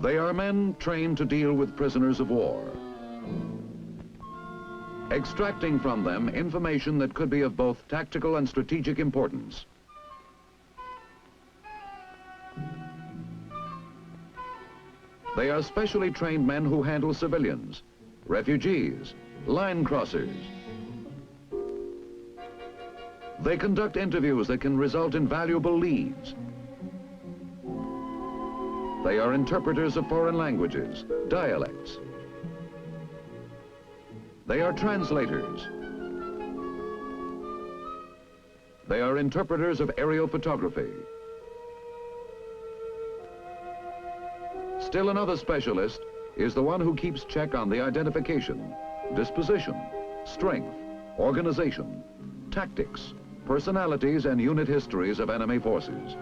They are men trained to deal with prisoners of war, extracting from them information that could be of both tactical and strategic importance. They are specially trained men who handle civilians, refugees, line crossers. They conduct interviews that can result in valuable leads. They are interpreters of foreign languages, dialects. They are translators. They are interpreters of aerial photography. Still another specialist is the one who keeps check on the identification, disposition, strength, organization, tactics, personalities, and unit histories of enemy forces.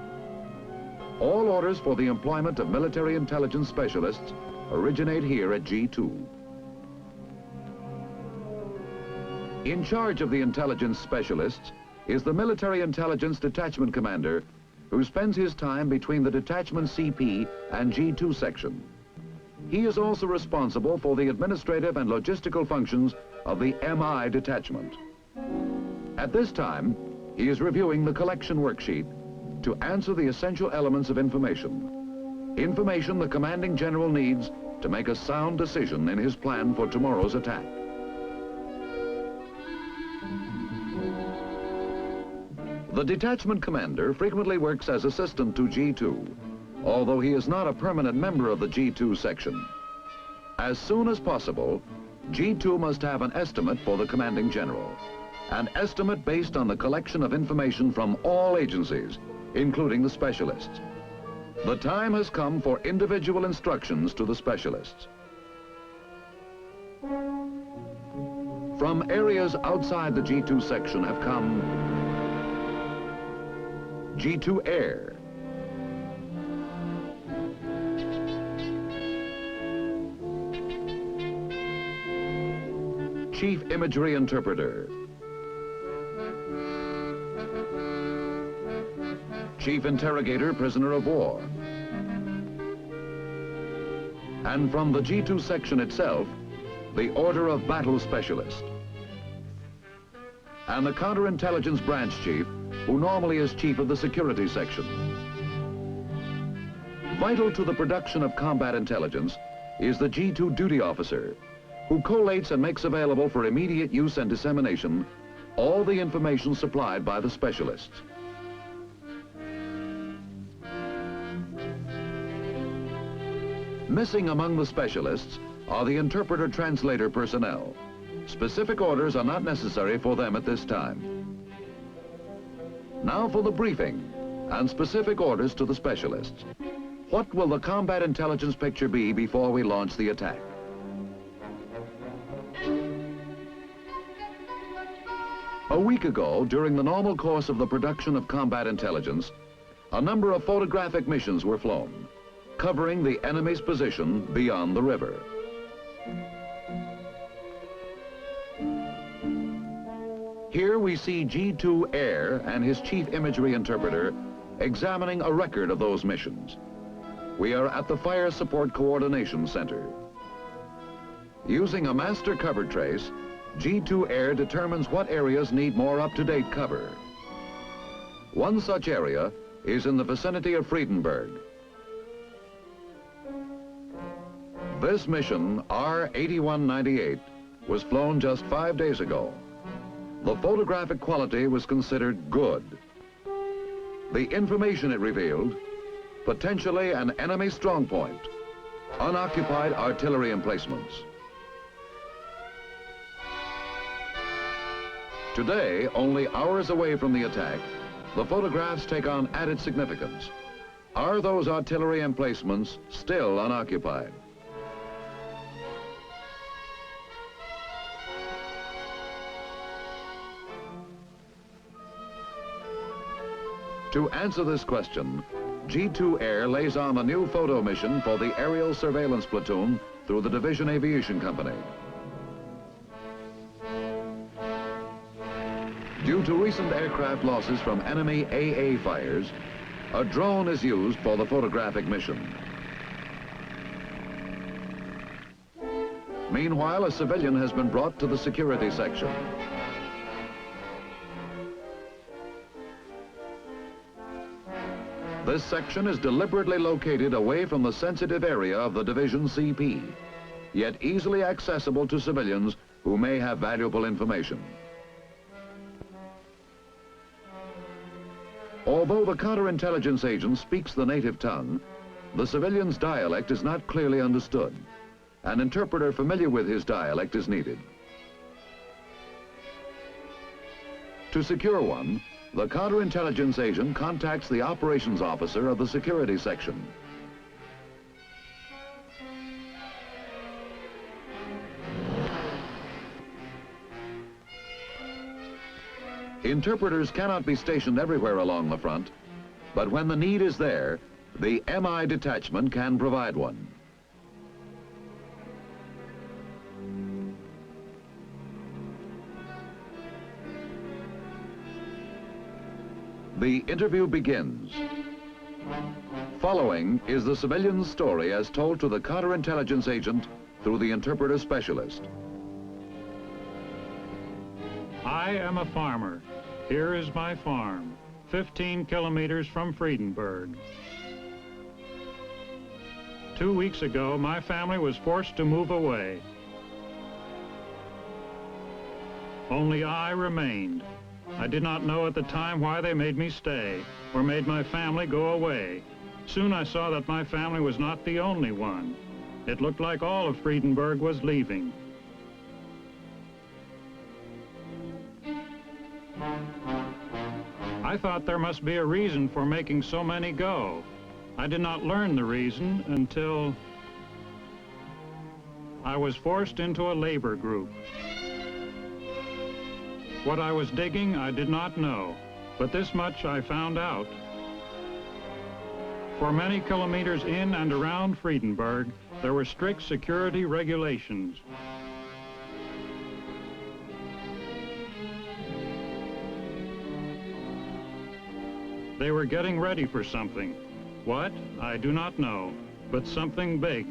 All orders for the employment of military intelligence specialists originate here at G2. In charge of the intelligence specialists is the Military Intelligence Detachment Commander, who spends his time between the detachment CP and G2 section. He is also responsible for the administrative and logistical functions of the MI detachment. At this time, he is reviewing the collection worksheet to answer the essential elements of information. Information the commanding general needs to make a sound decision in his plan for tomorrow's attack. The detachment commander frequently works as assistant to G2, although he is not a permanent member of the G2 section. As soon as possible, G2 must have an estimate for the commanding general. An estimate based on the collection of information from all agencies, including the specialists. The time has come for individual instructions to the specialists. From areas outside the G2 section have come G2 Air, Chief Imagery Interpreter, Chief Interrogator, Prisoner of War, and from the G2 section itself, the Order of Battle Specialist, and the Counterintelligence Branch Chief, who normally is chief of the security section. Vital to the production of combat intelligence is the G2 duty officer, who collates and makes available for immediate use and dissemination all the information supplied by the specialists. Missing among the specialists are the interpreter-translator personnel. Specific orders are not necessary for them at this time. Now for the briefing and specific orders to the specialists. What will the combat intelligence picture be before we launch the attack? A week ago, during the normal course of the production of combat intelligence, a number of photographic missions were flown, covering the enemy's position beyond the river. Here we see G2 Air and his chief imagery interpreter examining a record of those missions. We are at the Fire Support Coordination Center. Using a master cover trace, G2 Air determines what areas need more up-to-date cover. One such area is in the vicinity of Friedenberg. This mission, R8198, was flown just 5 days ago. The photographic quality was considered good. The information it revealed, potentially an enemy strongpoint, unoccupied artillery emplacements. Today, only hours away from the attack, the photographs take on added significance. Are those artillery emplacements still unoccupied? To answer this question, G2 Air lays on a new photo mission for the Aerial Surveillance Platoon through the Division Aviation Company. Due to recent aircraft losses from enemy AA fires, a drone is used for the photographic mission. Meanwhile, a civilian has been brought to the security section. This section is deliberately located away from the sensitive area of the Division CP, yet easily accessible to civilians who may have valuable information. Although the counterintelligence agent speaks the native tongue, the civilian's dialect is not clearly understood. An interpreter familiar with his dialect is needed. To secure one, the counterintelligence agent contacts the operations officer of the security section. Interpreters cannot be stationed everywhere along the front, but when the need is there, the MI detachment can provide one. The interview begins. Following is the civilian's story as told to the counterintelligence agent through the interpreter specialist. I am a farmer. Here is my farm, 15 kilometers from Friedenberg. 2 weeks ago, my family was forced to move away. Only I remained. I did not know at the time why they made me stay or made my family go away. Soon I saw that my family was not the only one. It looked like all of Friedenberg was leaving. I thought there must be a reason for making so many go. I did not learn the reason until I was forced into a labor group. What I was digging, I did not know, but this much I found out. For many kilometers in and around Friedenberg, there were strict security regulations. They were getting ready for something. What? I do not know, but something big.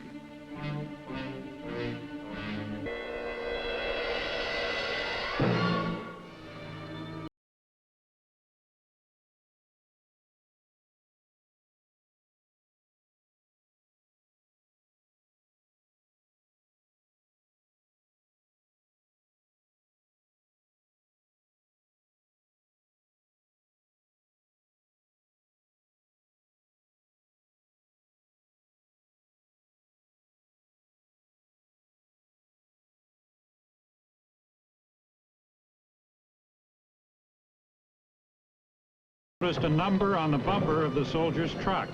Noticed a number on the bumper of the soldier's truck,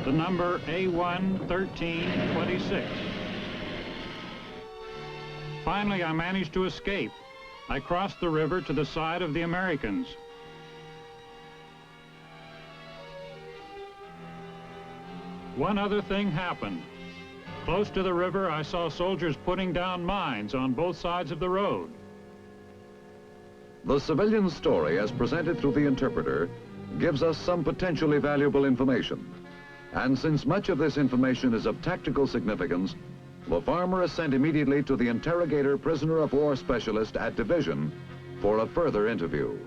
the number A1-1326. Finally, I managed to escape. I crossed the river to the side of the Americans. One other thing happened. Close to the river, I saw soldiers putting down mines on both sides of the road. The civilian's story, as presented through the interpreter, gives us some potentially valuable information. And since much of this information is of tactical significance, the farmer is sent immediately to the interrogator prisoner of war specialist at Division for a further interview.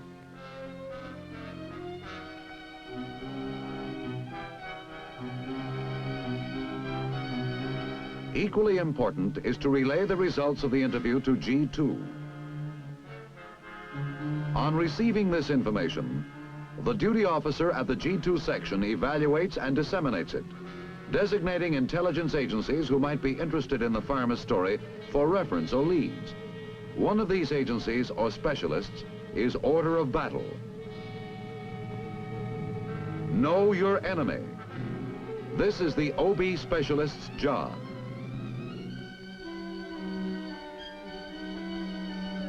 Equally important is to relay the results of the interview to G2. On receiving this information, the duty officer at the G2 section evaluates and disseminates it, designating intelligence agencies who might be interested in the farmer's story for reference or leads. One of these agencies or specialists is Order of Battle. Know your enemy. This is the OB specialist's job.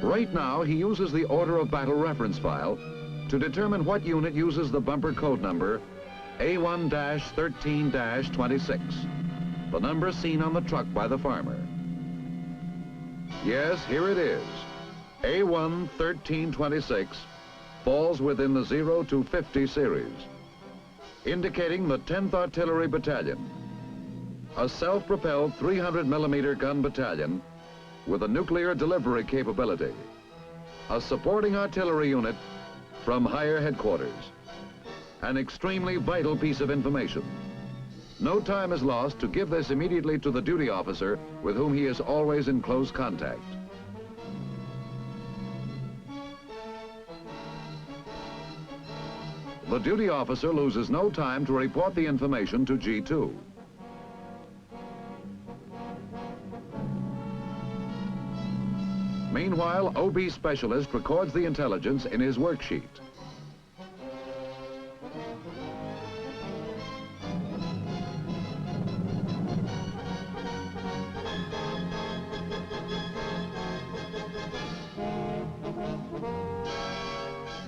Right now, he uses the Order of Battle reference file to determine what unit uses the bumper code number A1-13-26, the number seen on the truck by the farmer. Yes, here it is. A1-13-26 falls within the 0 to 50 series, indicating the 10th Artillery Battalion, a self-propelled 300mm gun battalion with a nuclear delivery capability. A supporting artillery unit from higher headquarters. An extremely vital piece of information. No time is lost to give this immediately to the duty officer with whom he is always in close contact. The duty officer loses no time to report the information to G2. Meanwhile, OB specialist records the intelligence in his worksheet.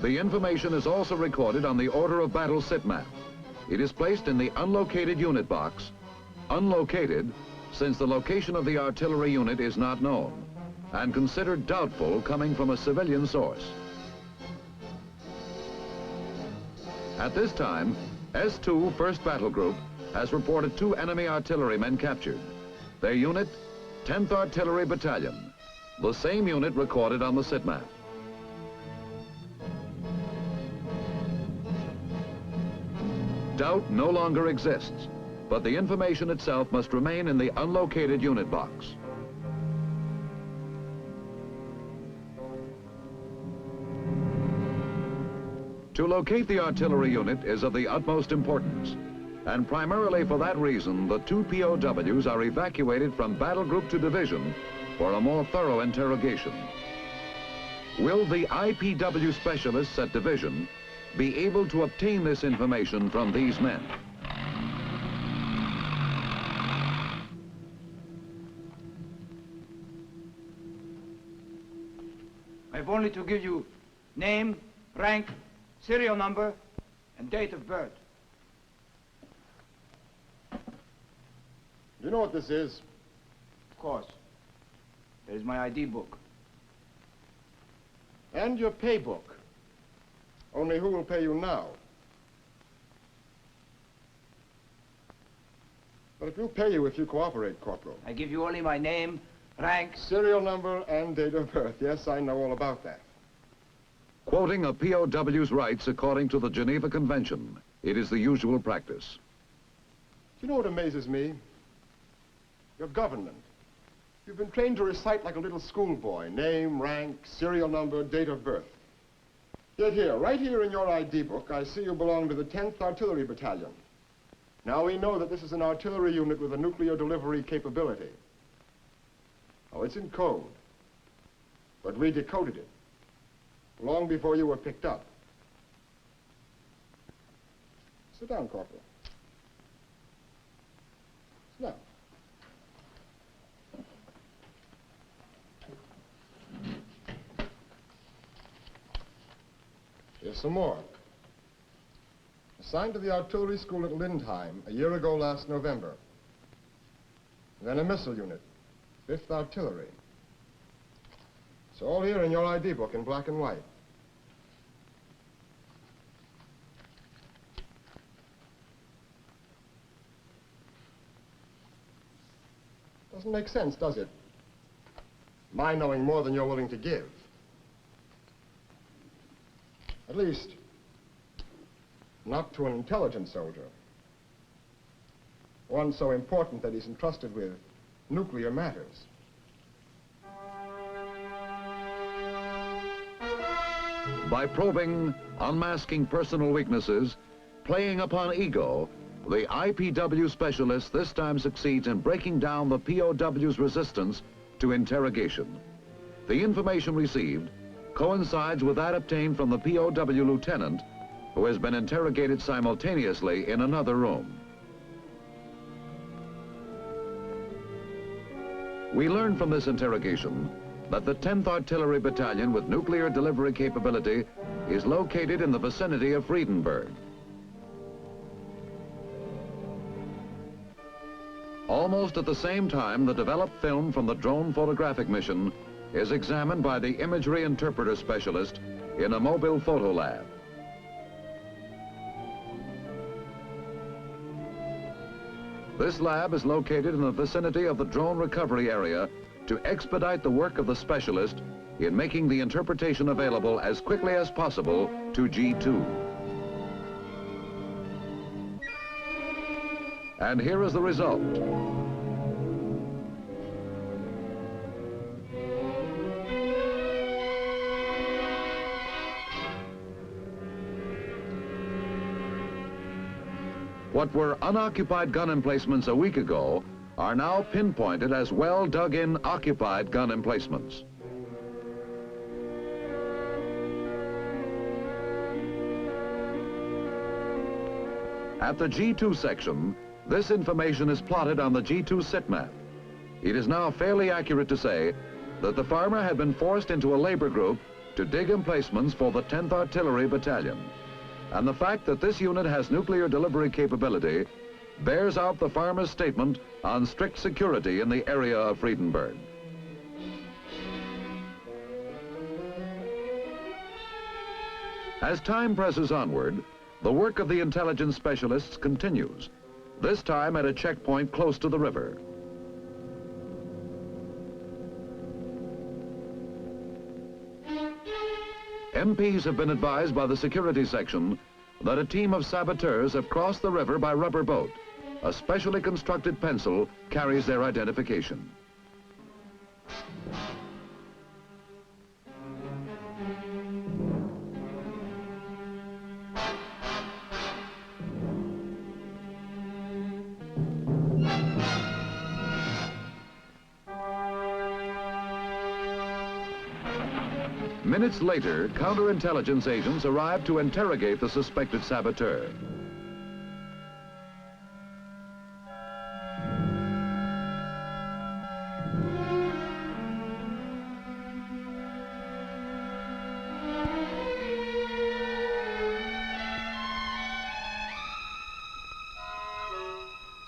The information is also recorded on the order of battle SITMAP. It is placed in the unlocated unit box, unlocated since the location of the artillery unit is not known, and considered doubtful coming from a civilian source. At this time, S2 1st Battle Group has reported 2 enemy artillerymen captured. Their unit, 10th Artillery Battalion, the same unit recorded on the SITMAP. Doubt no longer exists, but the information itself must remain in the unlocated unit box. To locate the artillery unit is of the utmost importance, and primarily for that reason, the 2 POWs are evacuated from battle group to division for a more thorough interrogation. Will the IPW specialists at division be able to obtain this information from these men? I've only to give you name, rank, serial number, and date of birth. You know what this is? Of course. There's my ID book. And your pay book. Only who will pay you now? But it will pay you if you cooperate, Corporal. I give you only my name, rank. Serial number and date of birth. Yes, I know all about that. Quoting a POW's rights according to the Geneva Convention, it is the usual practice. Do you know what amazes me? Your government. You've been trained to recite like a little schoolboy. Name, rank, serial number, date of birth. Yet here, right here in your ID book, I see you belong to the 10th Artillery Battalion. Now we know that this is an artillery unit with a nuclear delivery capability. Oh, it's in code. But we decoded it long before you were picked up. Sit down, Corporal. Sit down. Here's some more. Assigned to the artillery school at Lindheim a year ago last November. Then a missile unit, 5th Artillery. It's all here in your ID book in black and white. Doesn't make sense, does it? My knowing more than you're willing to give. At least, not to an intelligent soldier. One so important that he's entrusted with nuclear matters. By probing, unmasking personal weaknesses, playing upon ego, the IPW specialist this time succeeds in breaking down the POW's resistance to interrogation. The information received coincides with that obtained from the POW lieutenant, who has been interrogated simultaneously in another room. We learn from this interrogation that the 10th Artillery Battalion with nuclear delivery capability is located in the vicinity of Friedenberg. Almost at the same time, the developed film from the drone photographic mission is examined by the imagery interpreter specialist in a mobile photo lab. This lab is located in the vicinity of the drone recovery area to expedite the work of the specialist in making the interpretation available as quickly as possible to G2. And here is the result. What were unoccupied gun emplacements a week ago are now pinpointed as well dug-in occupied gun emplacements. At the G2 section, this information is plotted on the G2 SITMAP. It is now fairly accurate to say that the farmer had been forced into a labor group to dig emplacements for the 10th Artillery Battalion. And the fact that this unit has nuclear delivery capability bears out the farmer's statement on strict security in the area of Friedenberg. As time presses onward, the work of the intelligence specialists continues, this time at a checkpoint close to the river. MPs have been advised by the security section that a team of saboteurs have crossed the river by rubber boat. A specially constructed pencil carries their identification. Minutes later, counterintelligence agents arrived to interrogate the suspected saboteur.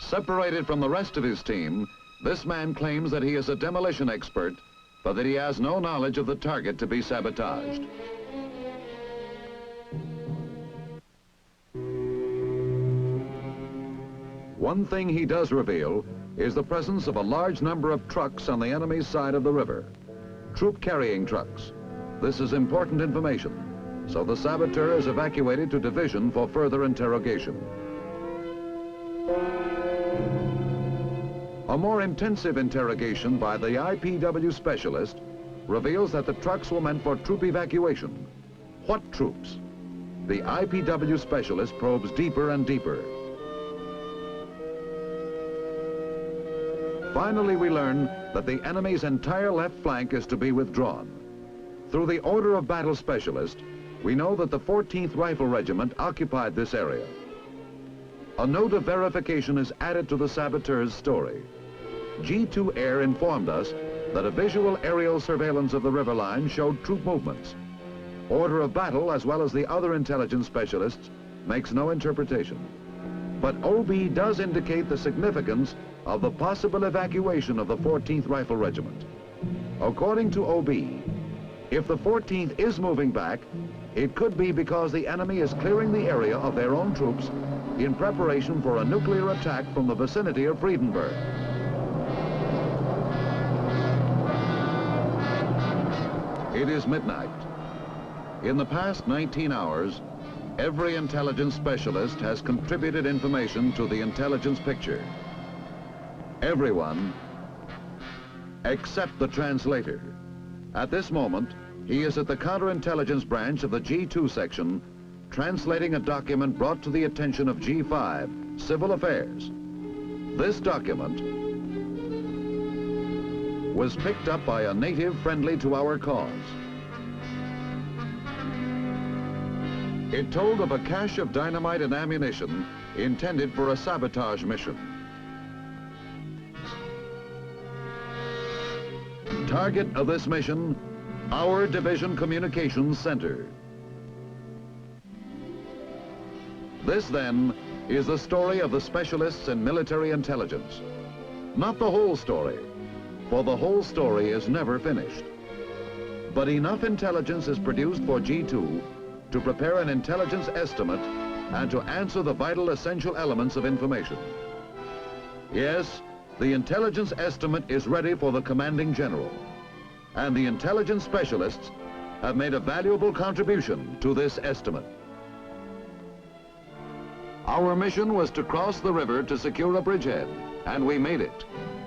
Separated from the rest of his team, this man claims that he is a demolition expert, but that he has no knowledge of the target to be sabotaged. One thing he does reveal is the presence of a large number of trucks on the enemy's side of the river. Troop-carrying trucks. This is important information, so the saboteur is evacuated to division for further interrogation. A more intensive interrogation by the IPW specialist reveals that the trucks were meant for troop evacuation. What troops? The IPW specialist probes deeper and deeper. Finally, we learn that the enemy's entire left flank is to be withdrawn. Through the order of battle specialist, we know that the 14th Rifle Regiment occupied this area. A note of verification is added to the saboteur's story. G2 Air informed us that a visual aerial surveillance of the river line showed troop movements. Order of battle, as well as the other intelligence specialists, makes no interpretation. But OB does indicate the significance of the possible evacuation of the 14th Rifle Regiment. According to OB, if the 14th is moving back, it could be because the enemy is clearing the area of their own troops in preparation for a nuclear attack from the vicinity of Friedenberg. It is midnight. In the past 19 hours, every intelligence specialist has contributed information to the intelligence picture. Everyone except the translator. At this moment, he is at the counterintelligence branch of the G2 section, translating a document brought to the attention of G5, Civil Affairs. This document was picked up by a native friendly to our cause. It told of a cache of dynamite and ammunition intended for a sabotage mission. Target of this mission, our Division Communications Center. This, then, is the story of the specialists in military intelligence. Not the whole story, for the whole story is never finished. But enough intelligence is produced for G2 to prepare an intelligence estimate and to answer the vital essential elements of information. Yes, The intelligence estimate is ready for the commanding general, and the intelligence specialists have made a valuable contribution to this estimate. Our mission was to cross the river to secure a bridgehead, and we made it.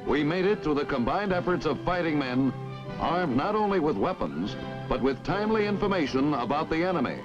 We made it through the combined efforts of fighting men armed not only with weapons, but with timely information about the enemy.